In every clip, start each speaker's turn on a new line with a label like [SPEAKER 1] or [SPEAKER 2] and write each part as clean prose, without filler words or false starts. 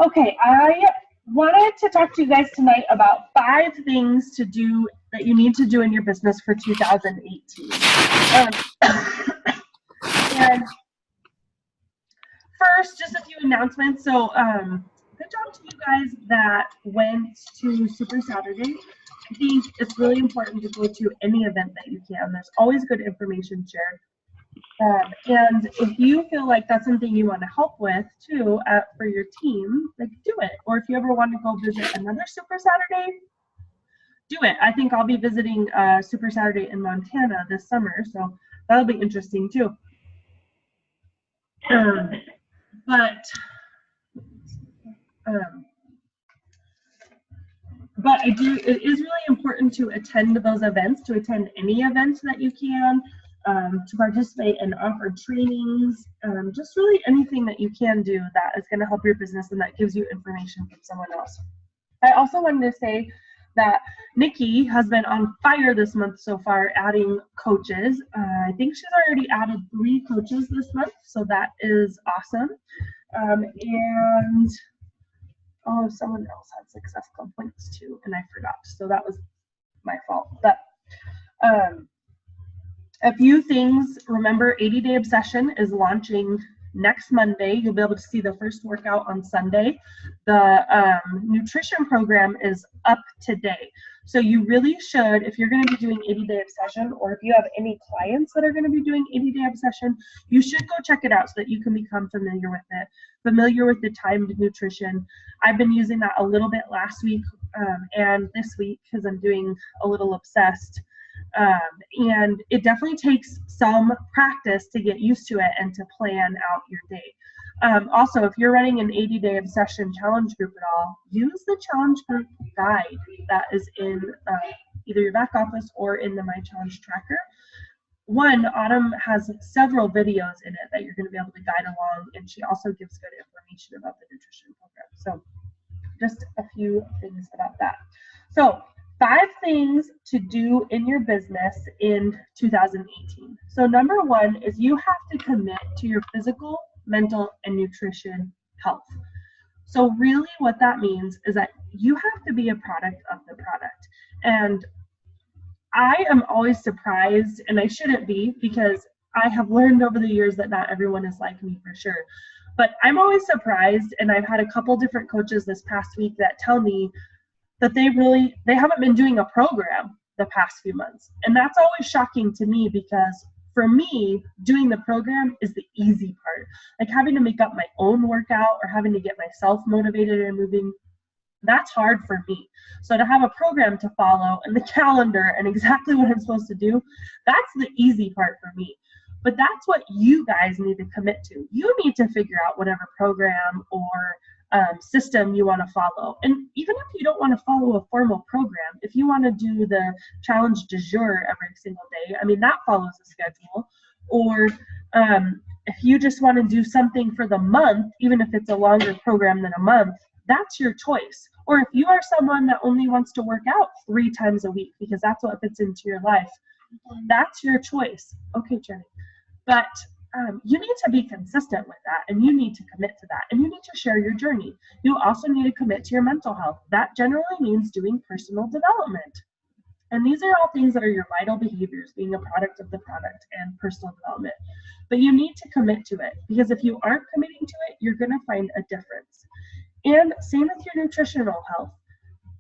[SPEAKER 1] Okay, I wanted to talk to you guys tonight about 5 things to do that you need to do in your business for 2018. And first, just a few announcements. So, good job to you guys that went to Super Saturday. I think it's really important to go to any event that you can. There's always good information shared. And if you feel like that's something you want to help with too for your team, like do it. Or if you ever want to go visit another Super Saturday, do it. I think I'll be visiting Super Saturday in Montana this summer, so that'll be interesting too. But it is really important to attend those events, to attend any events that you can, to participate in offered trainings, just really anything that you can do that is going to help your business and that gives you information from someone else. I also wanted to say that Nikki has been on fire this month so far, adding coaches. I think she's already added 3 coaches this month, so that is awesome. And someone else had successful points too, and I forgot, so that was my fault. But a few things. Remember, 80-Day Obsession is launching next Monday. You'll be able to see the first workout on Sunday. The nutrition program is up today. So you really should, if you're going to be doing 80-Day Obsession, or if you have any clients that are going to be doing 80-Day Obsession, you should go check it out so that you can become familiar with it, familiar with the timed nutrition. I've been using that a little bit last week and this week because I'm doing a little obsessed. And it definitely takes some practice to get used to it and to plan out your day. Also, if you're running an 80-Day Obsession challenge group at all, use the challenge group guide that is in either your back office or in the My Challenge tracker. Autumn has several videos in it that you're going to be able to guide along, and she also gives good information about the nutrition program. So just a few things about that. So 5 things to do in your business in 2018. So number 1 is you have to commit to your physical, mental, and nutrition health. So really what that means is that you have to be a product of the product. And I am always surprised, and I shouldn't be, because I have learned over the years that not everyone is like me for sure. But I'm always surprised, and I've had a couple different coaches this past week that tell me that they haven't been doing a program the past few months. And that's always shocking to me, because for me, doing the program is the easy part. Like having to make up my own workout or having to get myself motivated and moving, that's hard for me. So to have a program to follow and the calendar and exactly what I'm supposed to do, that's the easy part for me. But that's what you guys need to commit to. You need to figure out whatever program or system you want to follow. And even if you don't want to follow a formal program, if you want to do the challenge du jour every single day, I mean, that follows a schedule. Or if you just want to do something for the month, even if it's a longer program than a month, that's your choice. Or if you are someone that only wants to work out 3 times a week because that's what fits into your life, that's your choice. Okay, Jenny. But you need to be consistent with that, and you need to commit to that, and you need to share your journey. You also need to commit to your mental health. That generally means doing personal development. And these are all things that are your vital behaviors, being a product of the product and personal development. But you need to commit to it, because if you aren't committing to it, you're going to find a difference. And same with your nutritional health.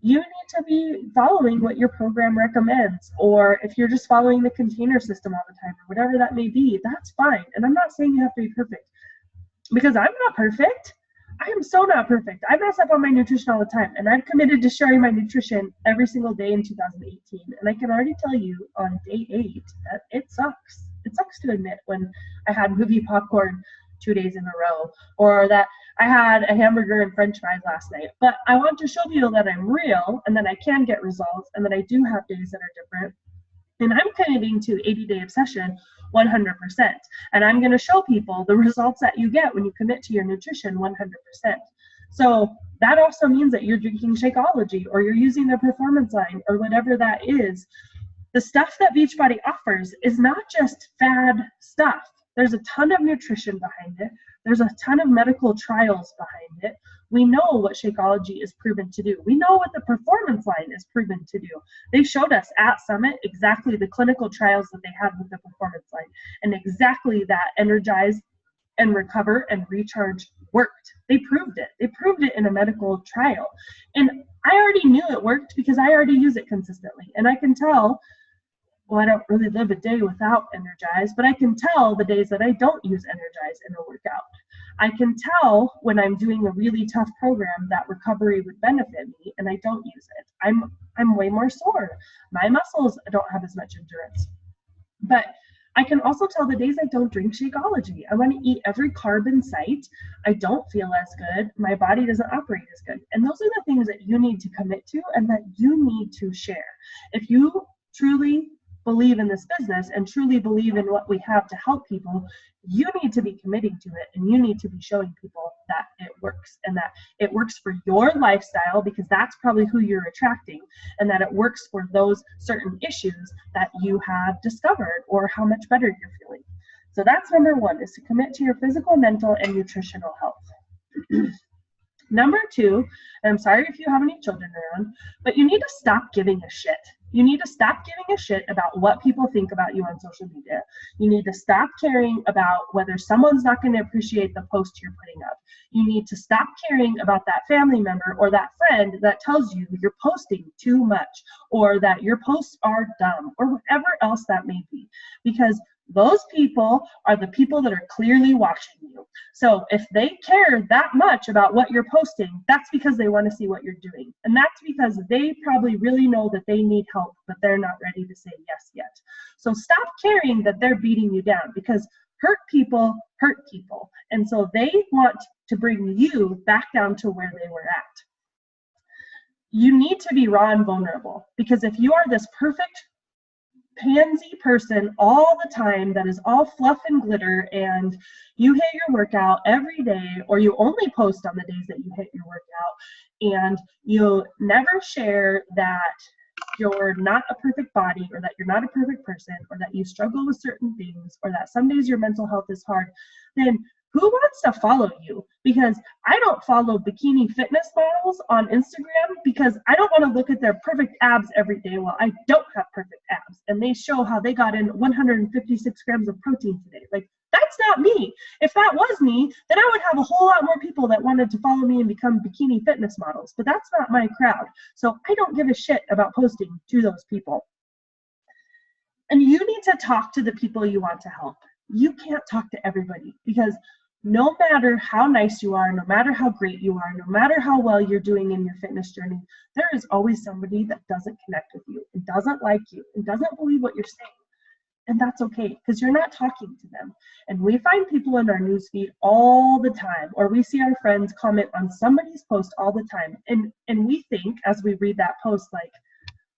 [SPEAKER 1] You need to be following what your program recommends, or if you're just following the container system all the time, or whatever that may be, that's fine. And I'm not saying you have to be perfect, because I'm not perfect. I am so not perfect. I mess up on my nutrition all the time, and I've committed to sharing my nutrition every single day in 2018. And I can already tell you on day 8 that it sucks. It sucks to admit when I had movie popcorn 2 days in a row, or that I had a hamburger and french fries last night. But I want to show people that I'm real and that I can get results and that I do have days that are different. And I'm committing to 80-Day Obsession 100%. And I'm going to show people the results that you get when you commit to your nutrition 100%. So that also means that you're drinking Shakeology, or you're using the Performance Line, or whatever that is. The stuff that Beachbody offers is not just fad stuff. There's a ton of nutrition behind it. There's a ton of medical trials behind it. We know what Shakeology is proven to do. We know what the Performance Line is proven to do. They showed us at Summit exactly the clinical trials that they had with the Performance Line, and exactly that Energize and Recover and Recharge worked. They proved it. They proved it in a medical trial. And I already knew it worked because I already use it consistently. And I can tell, well, I don't really live a day without Energize, but I can tell the days that I don't use Energize in a workout. I can tell when I'm doing a really tough program that recovery would benefit me and I don't use it. I'm way more sore. My muscles don't have as much endurance. But I can also tell the days I don't drink Shakeology. I want to eat every carb in sight. I don't feel as good. My body doesn't operate as good. And those are the things that you need to commit to and that you need to share. If you truly believe in this business and truly believe in what we have to help people, you need to be committing to it, and you need to be showing people that it works, and that it works for your lifestyle, because that's probably who you're attracting, and that it works for those certain issues that you have discovered or how much better you're feeling. So that's number one, is to commit to your physical, mental, and nutritional health. Number two, and I'm sorry if you have any children around, but you need to stop giving a shit. You need to stop giving a shit about what people think about you on social media. You need to stop caring about whether someone's not going to appreciate the post you're putting up. You need to stop caring about that family member or that friend that tells you you're posting too much, or that your posts are dumb, or whatever else that may be. Because those people are the people that are clearly watching you. So if they care that much about what you're posting, that's because they want to see what you're doing. And that's because they probably really know that they need help, but they're not ready to say yes yet. So stop caring that they're beating you down, because hurt people hurt people. And so they want to bring you back down to where they were at. You need to be raw and vulnerable, because if you are this perfect pansy person all the time that is all fluff and glitter, and you hit your workout every day, or you only post on the days that you hit your workout, and you never share that you're not a perfect body, or that you're not a perfect person, or that you struggle with certain things, or that some days your mental health is hard, then who wants to follow you? Because I don't follow bikini fitness models on Instagram, because I don't want to look at their perfect abs every day while I don't have perfect abs, and they show how they got in 156 grams of protein today. Like, that's not me. If that was me, then I would have a whole lot more people that wanted to follow me and become bikini fitness models, but that's not my crowd. So I don't give a shit about posting to those people. And you need to talk to the people you want to help. You can't talk to everybody, because no matter how nice you are, no matter how great you are, no matter how well you're doing in your fitness journey, there is always somebody that doesn't connect with you, and doesn't like you, and doesn't believe what you're saying. And that's okay, because you're not talking to them. And we find people in our newsfeed all the time, or we see our friends comment on somebody's post all the time. And we think, as we read that post, like,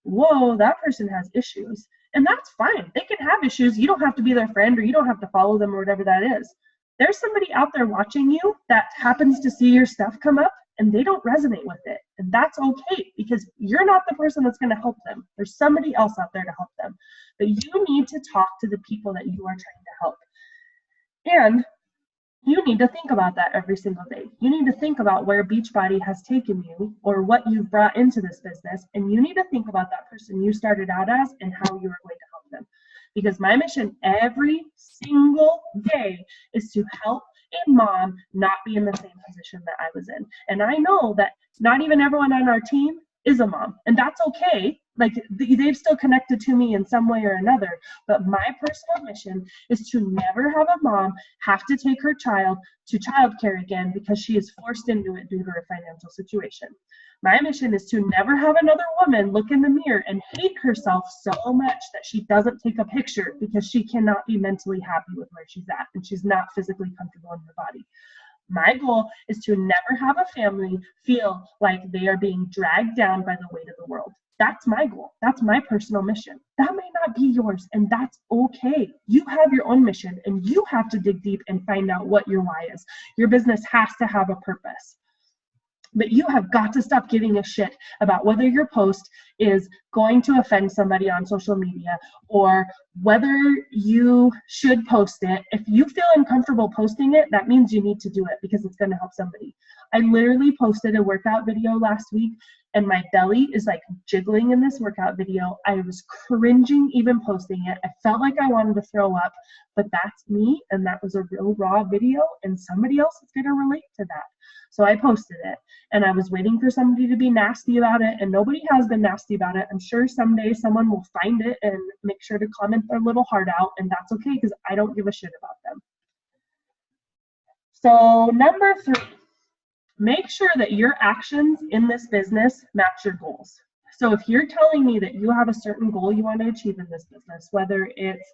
[SPEAKER 1] whoa, that person has issues. And that's fine. They can have issues. You don't have to be their friend, or you don't have to follow them, or whatever that is. There's somebody out there watching you that happens to see your stuff come up, and they don't resonate with it. And that's okay, because you're not the person that's going to help them. There's somebody else out there to help them. But you need to talk to the people that you are trying to help. And you need to think about that every single day. You need to think about where Beachbody has taken you, or what you've brought into this business. And you need to think about that person you started out as and how you are going to help them. Because my mission every single day is to help a mom not be in the same position that I was in. And I know that not even everyone on our team is a mom, and that's okay. Like, they've still connected to me in some way or another. But my personal mission is to never have a mom have to take her child to childcare again because she is forced into it due to her financial situation. My mission is to never have another woman look in the mirror and hate herself so much that she doesn't take a picture because she cannot be mentally happy with where she's at and she's not physically comfortable in her body. My goal is to never have a family feel like they are being dragged down by the weight of the world. That's my goal. That's my personal mission. That may not be yours, and that's okay. You have your own mission, and you have to dig deep and find out what your why is. Your business has to have a purpose. But you have got to stop giving a shit about whether your post is going to offend somebody on social media, or whether you should post it. If you feel uncomfortable posting it, that means you need to do it because it's going to help somebody. I literally posted a workout video last week and my belly is like jiggling in this workout video. I was cringing even posting it. I felt like I wanted to throw up, but that's me, and that was a real raw video, and somebody else is going to relate to that. So I posted it, and I was waiting for somebody to be nasty about it, and nobody has been nasty about it. I'm sure someday someone will find it and make sure to comment their little heart out, and that's okay because I don't give a shit about them. So number 3, make sure that your actions in this business match your goals. So if you're telling me that you have a certain goal you want to achieve in this business, whether it's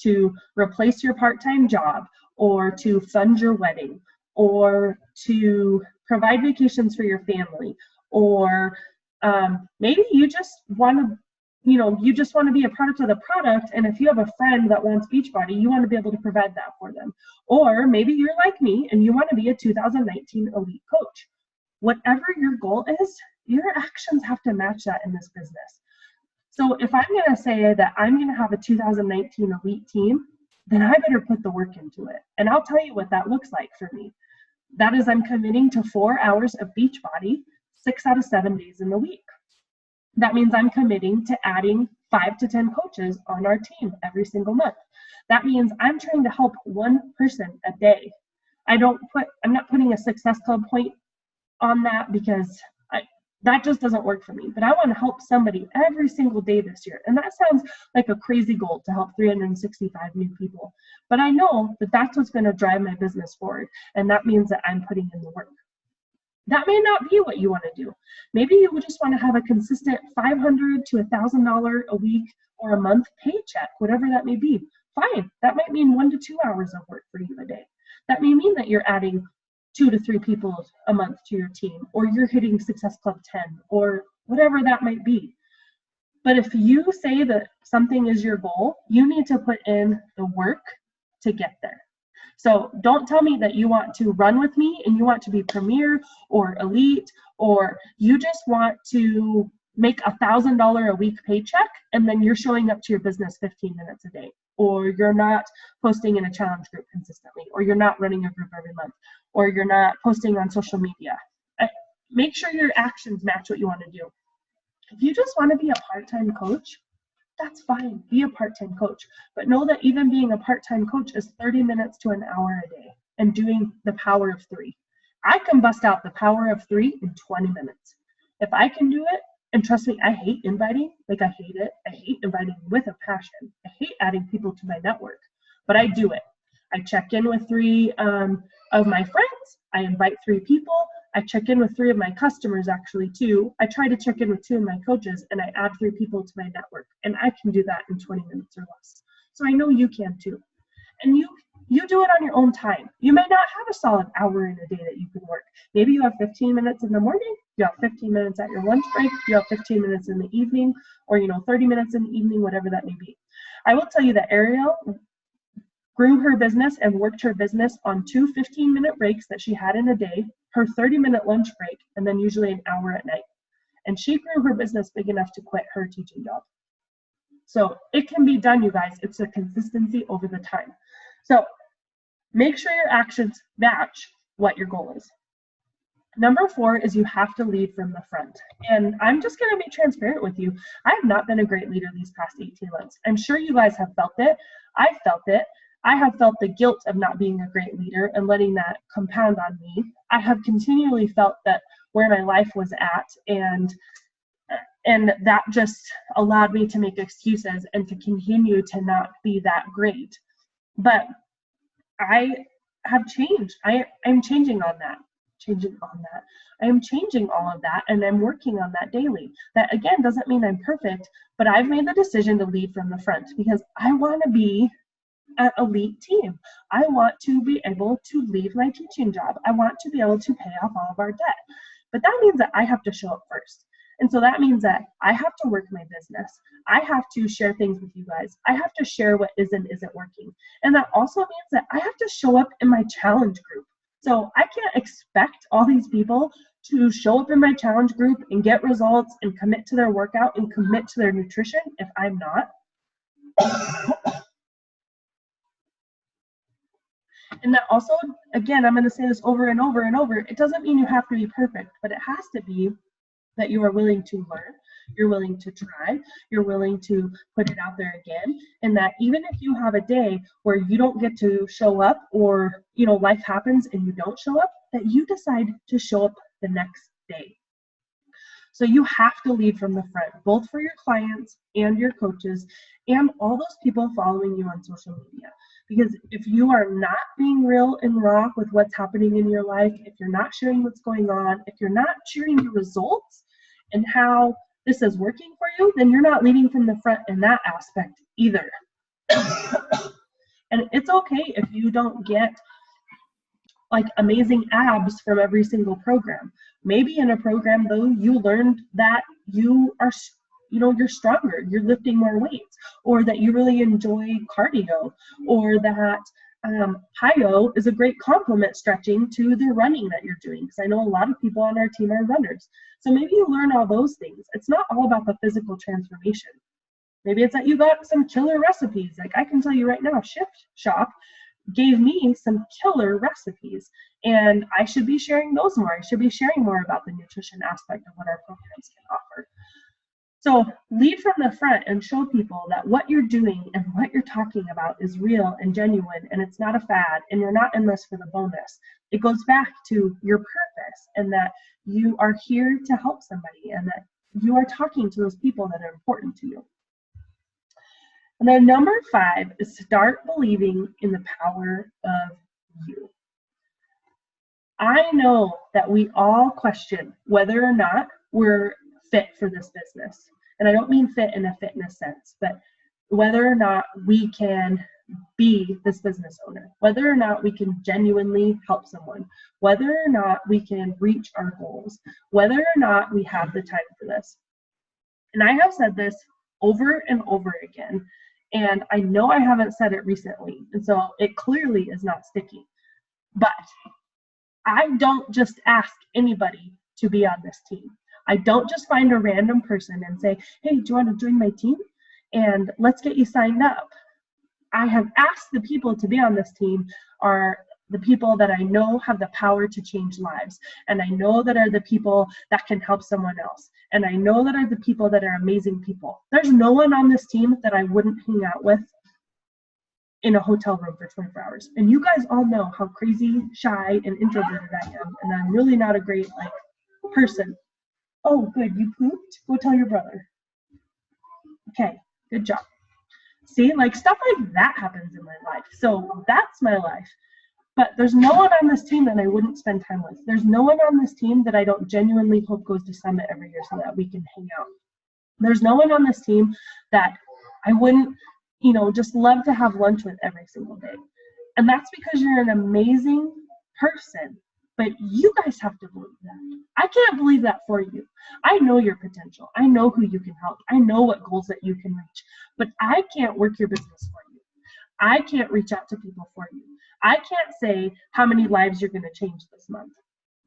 [SPEAKER 1] to replace your part-time job or to fund your wedding or to provide vacations for your family, or maybe you just want to you just want to be a product of the product, and if you have a friend that wants Beachbody, you want to be able to provide that for them. Or maybe you're like me and you want to be a 2019 elite coach. Whatever your goal is, your actions have to match that in this business. So if I'm going to say that I'm going to have a 2019 elite team, then I better put the work into it. And I'll tell you what that looks like for me. That is, I'm committing to 4 hours of Beachbody 6 out of 7 days in the week. That means I'm committing to adding 5 to 10 coaches on our team every single month. That means I'm trying to help one person a day. I'm not putting a Success Club point on that because that just doesn't work for me. But I want to help somebody every single day this year. And that sounds like a crazy goal to help 365 new people. But I know that that's what's going to drive my business forward. And that means that I'm putting in the work. That may not be what you want to do. Maybe you would just want to have a consistent $500 to $1,000 a week or a month paycheck, whatever that may be. Fine. That might mean 1 to 2 hours of work for you a day. That may mean that you're adding 2 to 3 people a month to your team, or you're hitting Success Club 10, or whatever that might be. But if you say that something is your goal, you need to put in the work to get there. So don't tell me that you want to run with me and you want to be premier or elite, or you just want to make $1,000 a week paycheck and then you're showing up to your business 15 minutes a day, or you're not posting in a challenge group consistently, or you're not running a group every month, or you're not posting on social media. Make sure your actions match what you want to do. If you just want to be a part-time coach, that's fine. Be a part-time coach. But know that even being a part-time coach is 30 minutes to an hour a day and doing the power of 3. I can bust out the power of 3 in 20 minutes. If I can do it, and trust me, I hate inviting. Like, I hate it. I hate inviting with a passion. I hate adding people to my network, but I do it. I check in with 3 of my friends. I invite 3 people. I check in with 3 of my customers, actually, too. I try to check in with 2 of my coaches, and I add 3 people to my network. And I can do that in 20 minutes or less. So I know you can, too. And you do it on your own time. You may not have a solid hour in a day that you can work. Maybe you have 15 minutes in the morning. You have 15 minutes at your lunch break. You have 15 minutes in the evening, or 30 minutes in the evening, whatever that may be. I will tell you that Ariel grew her business and worked her business on 2 15-minute breaks that she had in a day, her 30-minute lunch break, and then usually an hour at night. And she grew her business big enough to quit her teaching job. So it can be done, you guys. It's a consistency over the time. So make sure your actions match what your goal is. Number 4 is you have to lead from the front. And I'm just going to be transparent with you. I have not been a great leader these past 18 months. I'm sure you guys have felt it. I've felt it. I have felt the guilt of not being a great leader and letting that compound on me. I have continually felt that where my life was at, and that just allowed me to make excuses and to continue to not be that great. But I have changed. I'm changing on that. I am changing all of that, and I'm working on that daily. That, again, doesn't mean I'm perfect, but I've made the decision to lead from the front because I want to be an elite team. I want to be able to leave my teaching job. I want to be able to pay off all of our debt. But that means that I have to show up first. And so that means that I have to work my business. I have to share things with you guys. I have to share what is and isn't working. And that also means that I have to show up in my challenge group. So I can't expect all these people to show up in my challenge group and get results and commit to their workout and commit to their nutrition if I'm not. And that also, again, I'm going to say this over and over and over, it doesn't mean you have to be perfect, but it has to be that you are willing to learn, you're willing to try, you're willing to put it out there again, and that even if you have a day where you don't get to show up, or life happens and you don't show up, that you decide to show up the next day. So you have to lead from the front, both for your clients and your coaches and all those people following you on social media. Because if you are not being real and raw with what's happening in your life, if you're not sharing what's going on, if you're not sharing the results and how this is working for you, then you're not leading from the front in that aspect either. And it's okay if you don't get like amazing abs from every single program. Maybe in a program though, you learned that you are, you're stronger, you're lifting more weights, or that you really enjoy cardio, or that PiYo is a great complement stretching to the running that you're doing. Because I know a lot of people on our team are runners. So maybe you learn all those things. It's not all about the physical transformation. Maybe it's that you got some killer recipes. Like I can tell you right now, Shift Shop gave me some killer recipes, and I should be sharing those more. I should be sharing more about the nutrition aspect of what our programs can offer. So lead from the front and show people that what you're doing and what you're talking about is real and genuine, and it's not a fad, and you're not in this for the bonus. It goes back to your purpose, and that you are here to help somebody, and that you are talking to those people that are important to you. And then number 5 is start believing in the power of you. I know that we all question whether or not we're fit for this business. And I don't mean fit in a fitness sense, but whether or not we can be this business owner, whether or not we can genuinely help someone, whether or not we can reach our goals, whether or not we have the time for this. And I have said this over and over again, and I know I haven't said it recently, and so it clearly is not sticking. But I don't just ask anybody to be on this team. I don't just find a random person and say, hey, do you want to join my team? And let's get you signed up. I have asked the people to be on this team are the people that I know have the power to change lives. And I know that are the people that can help someone else. And I know that are the people that are amazing people. There's no one on this team that I wouldn't hang out with in a hotel room for 24 hours. And you guys all know how crazy, shy, and introverted I am. And I'm really not a great person. Oh, good, you pooped? Go tell your brother. Okay, good job. See, stuff like that happens in my life. So that's my life. But there's no one on this team that I wouldn't spend time with. There's no one on this team that I don't genuinely hope goes to Summit every year so that we can hang out. There's no one on this team that I wouldn't, just love to have lunch with every single day. And that's because you're an amazing person. But you guys have to believe that. I can't believe that for you. I know your potential. I know who you can help. I know what goals that you can reach. But I can't work your business for you. I can't reach out to people for you. I can't say how many lives you're going to change this month.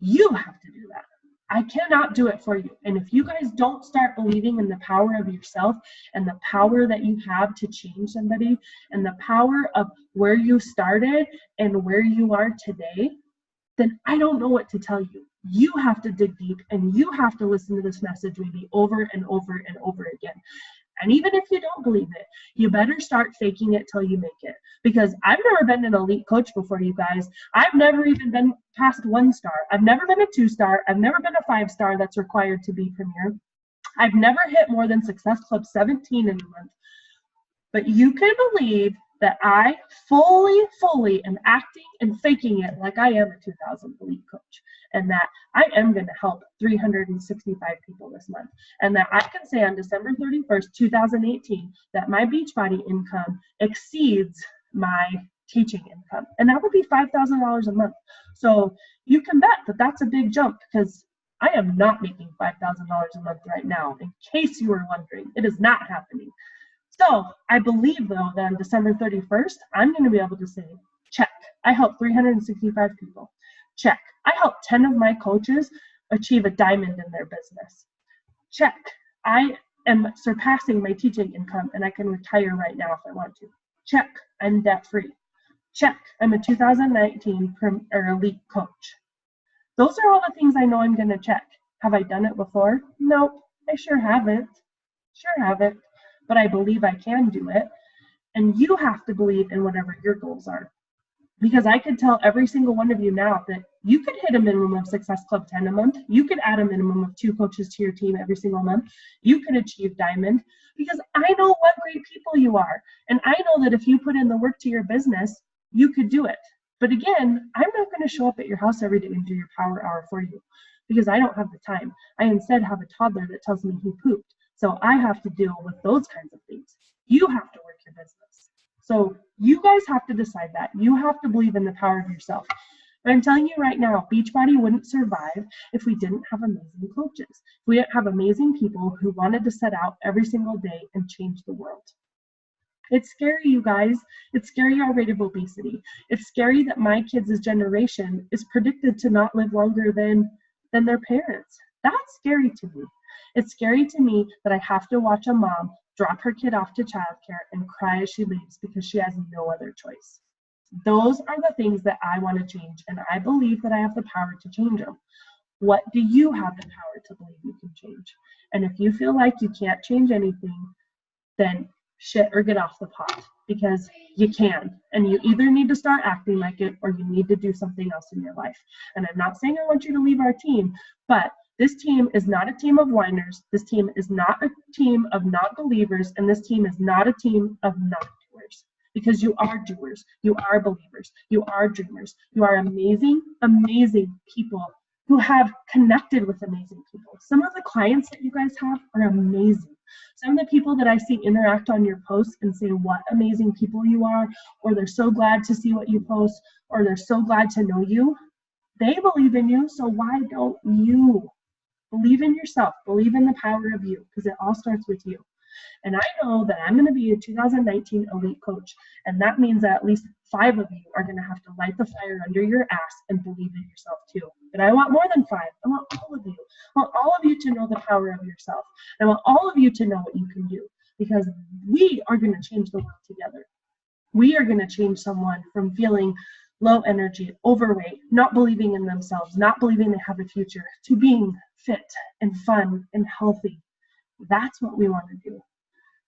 [SPEAKER 1] You have to do that. I cannot do it for you. And if you guys don't start believing in the power of yourself and the power that you have to change somebody and the power of where you started and where you are today, then I don't know what to tell you. You have to dig deep and you have to listen to this message maybe over and over and over again. And even if you don't believe it, you better start faking it till you make it. Because I've never been an elite coach before, you guys. I've never even been past 1 star. I've never been a 2-star. I've never been a 5-star that's required to be premier. I've never hit more than Success Club 17 in a month. But you can believe that I fully am acting and faking it like I am a 2000 elite coach, and that I am going to help 365 people this month, and that I can say on December 31st, 2018, that my Beachbody income exceeds my teaching income, and that would be $5,000 a month. So you can bet that that's a big jump, because I am not making $5,000 a month right now. In case you were wondering, it is not happening. So I believe, though, that on December 31st, I'm going to be able to say, check, I helped 365 people. Check, I helped 10 of my coaches achieve a diamond in their business. Check, I am surpassing my teaching income and I can retire right now if I want to. Check, I'm debt free. Check. I'm a 2019 elite coach. Those are all the things I know I'm going to check. Have I done it before? Nope, I sure haven't. But I believe I can do it. And you have to believe in whatever your goals are. Because I could tell every single one of you now that you could hit a minimum of Success Club 10 a month. You could add a minimum of 2 coaches to your team every single month. You could achieve Diamond because I know what great people you are. And I know that if you put in the work to your business, you could do it. But again, I'm not going to show up at your house every day and do your power hour for you because I don't have the time. I instead have a toddler that tells me he pooped. So I have to deal with those kinds of things. You have to work your business. So you guys have to decide that. You have to believe in the power of yourself. And I'm telling you right now, Beachbody wouldn't survive if we didn't have amazing coaches. If we didn't have amazing people who wanted to set out every single day and change the world. It's scary, you guys. It's scary our rate of obesity. It's scary that my kids' generation is predicted to not live longer than their parents. That's scary to me. It's scary to me that I have to watch a mom drop her kid off to childcare and cry as she leaves because she has no other choice. Those are the things that I want to change, and I believe that I have the power to change them. What do you have the power to believe you can change? And if you feel like you can't change anything, then shit or get off the pot, because you can. And you either need to start acting like it or you need to do something else in your life. And I'm not saying I want you to leave our team, but this team is not a team of whiners. This team is not a team of not believers. And this team is not a team of not doers. Because you are doers. You are believers. You are dreamers. You are amazing, amazing people who have connected with amazing people. Some of the clients that you guys have are amazing. Some of the people that I see interact on your posts and say what amazing people you are, or they're so glad to see what you post, or they're so glad to know you, they believe in you, so why don't you? Believe in yourself. Believe in the power of you, because it all starts with you. And I know that I'm going to be a 2019 elite coach, and that means that at least 5 of you are going to have to light the fire under your ass and believe in yourself too. But I want more than 5. I want all of you. I want all of you to know the power of yourself. I want all of you to know what you can do, because we are going to change the world together. We are going to change someone from feeling low energy, overweight, not believing in themselves, not believing they have a future, to being fit and fun and healthy. That's what we want to do.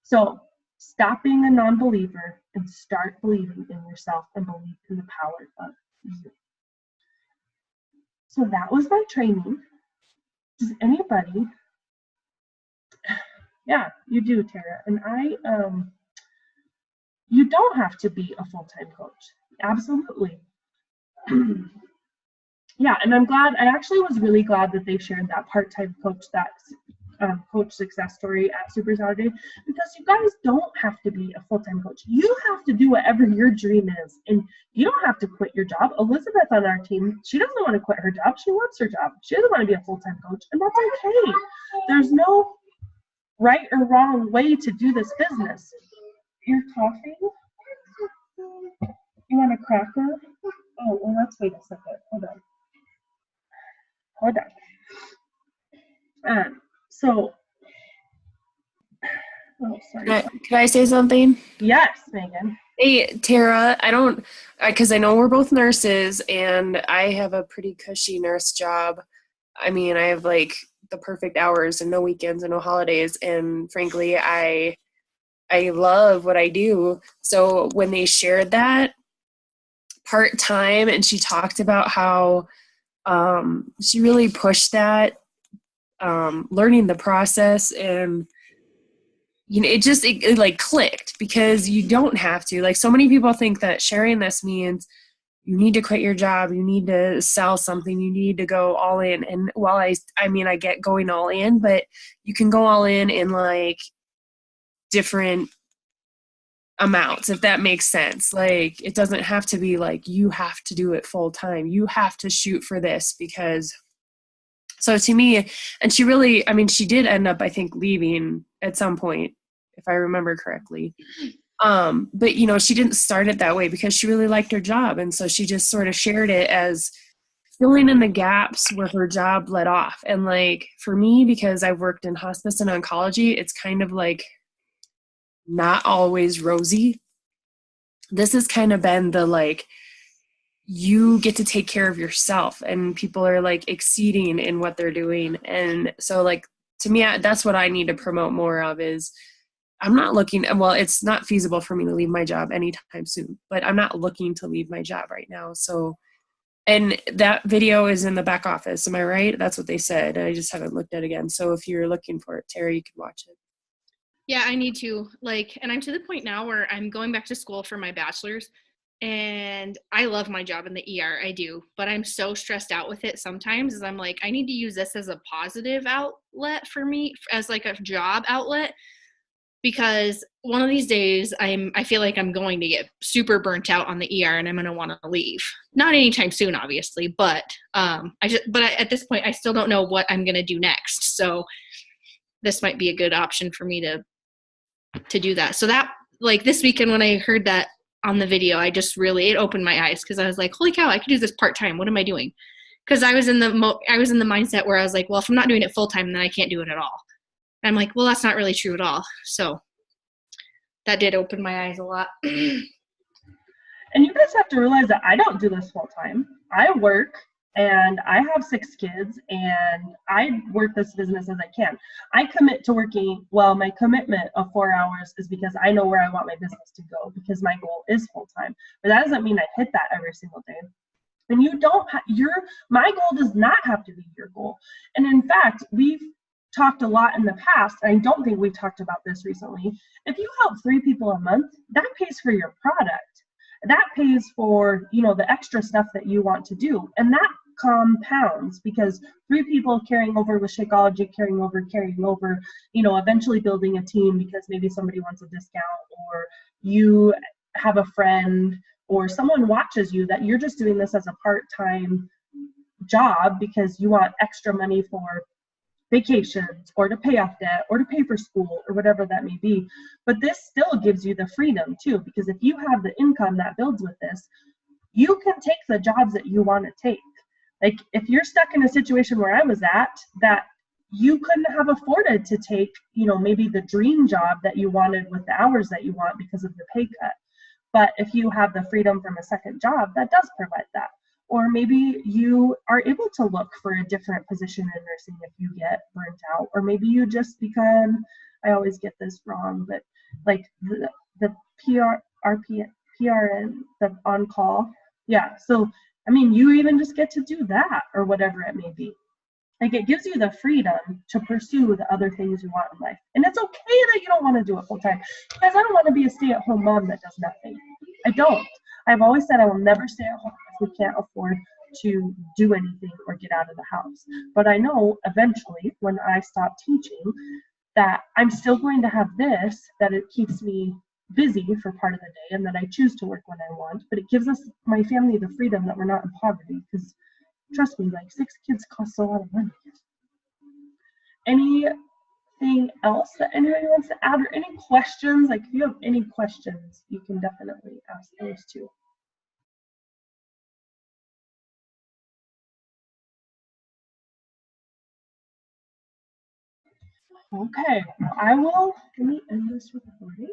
[SPEAKER 1] So stop being a non-believer and start believing in yourself and believe in the power of you. So that was my training. Does anybody? Yeah, you do, Tara. And you don't have to be a full-time coach. Absolutely. Yeah, and I actually was really glad that they shared that part-time coach, that coach success story at Super Saturday, because you guys don't have to be a full-time coach. You have to do whatever your dream is, and you don't have to quit your job. Elizabeth on our team, she doesn't want to quit her job. She loves her job. She doesn't want to be a full-time coach, and that's okay. There's no right or wrong way to do this business. You're coughing? You want a cracker? Oh, well, let's wait a second. Hold on. So, oh, sorry.
[SPEAKER 2] Can I say something?
[SPEAKER 1] Yes, Megan.
[SPEAKER 2] Hey, Tara, because I know we're both nurses, and I have a pretty cushy nurse job. I mean, I have like the perfect hours and no weekends and no holidays, and frankly, I love what I do. So when they shared that part-time, and she talked about how she really pushed that, learning the process, and you know, it like clicked, because you don't have to. Like, so many people think that sharing this means you need to quit your job, you need to sell something, you need to go all in. And while I mean, I get going all in, but you can go all in like different amounts, if that makes sense. Like, it doesn't have to be like you have to do it full time. You have to shoot for this, because so to me, and she really, I mean, she did end up, I think, leaving at some point, if I remember correctly. But, you know, she didn't start it that way because she really liked her job. And so she just sort of shared it as filling in the gaps where her job let off. And like, for me, because I've worked in hospice and oncology, it's kind of like not always rosy. this has kind of been the like, you get to take care of yourself, and people are like exceeding in what they're doing. And so like, to me, that's what I need to promote more of is, I'm not looking, well, it's not feasible for me to leave my job anytime soon, but I'm not looking to leave my job right now. So, and that video is in the back office. Am I right? That's what they said. I just haven't looked at it again. So if you're looking for it, Terry, you can watch it.
[SPEAKER 3] Yeah, I need to, like, and I'm to the point now where I'm going back to school for my bachelor's, and I love my job in the ER, I do, but I'm so stressed out with it sometimes, is I'm like, I need to use this as a positive outlet for me, as like a job outlet, because one of these days I feel like I'm going to get super burnt out on the ER and I'm going to want to leave. Not anytime soon, obviously, but at this point I still don't know what I'm going to do next. So this might be a good option for me to do that. So that, like, this weekend when I heard that on the video, I just really, it opened my eyes, because I was like, holy cow, I could do this part-time. What am I doing? Because I was in the mindset where I was like, well, if I'm not doing it full-time, then I can't do it at all. And I'm like, well, that's not really true at all. So that did open my eyes a lot.
[SPEAKER 1] And you guys have to realize that I don't do this full time. I work and I have 6 kids and I work this business as I can. I commit to working, well, my commitment of 4 hours is because I know where I want my business to go, because my goal is full time. But that doesn't mean I hit that every single day. And you don't my goal does not have to be your goal. And in fact, we've talked a lot in the past, and I don't think we've talked about this recently. If you help 3 people a month, that pays for your product. That pays for, the extra stuff that you want to do. And that compounds, because 3 people carrying over with Shakeology, carrying over, eventually building a team because maybe somebody wants a discount, or you have a friend or someone watches you that you're just doing this as a part-time job because you want extra money for vacations or to pay off debt or to pay for school or whatever that may be. But this still gives you the freedom too, because if you have the income that builds with this, you can take the jobs that you want to take. Like if you're stuck in a situation where I was at, that you couldn't have afforded to take, maybe the dream job that you wanted with the hours that you want because of the pay cut. But if you have the freedom from a second job, that does provide that. Or maybe you are able to look for a different position in nursing if you get burnt out. Or maybe you just become, I always get this wrong, but like the PRN, the on-call. Yeah, so, you even just get to do that or whatever it may be. Like it gives you the freedom to pursue the other things you want in life. And it's okay that you don't want to do it full time. Because I don't want to be a stay-at-home mom that does nothing. I don't. I've always said I will never stay at home if we can't afford to do anything or get out of the house. But I know eventually when I stop teaching that I'm still going to have this, that it keeps me busy for part of the day and that I choose to work when I want. But it gives us, my family, the freedom that we're not in poverty, because trust me, like 6 kids costs a lot of money. Anything else that anybody wants to add, or any questions? Like if you have any questions, you can definitely ask those too. Okay, let me end this recording.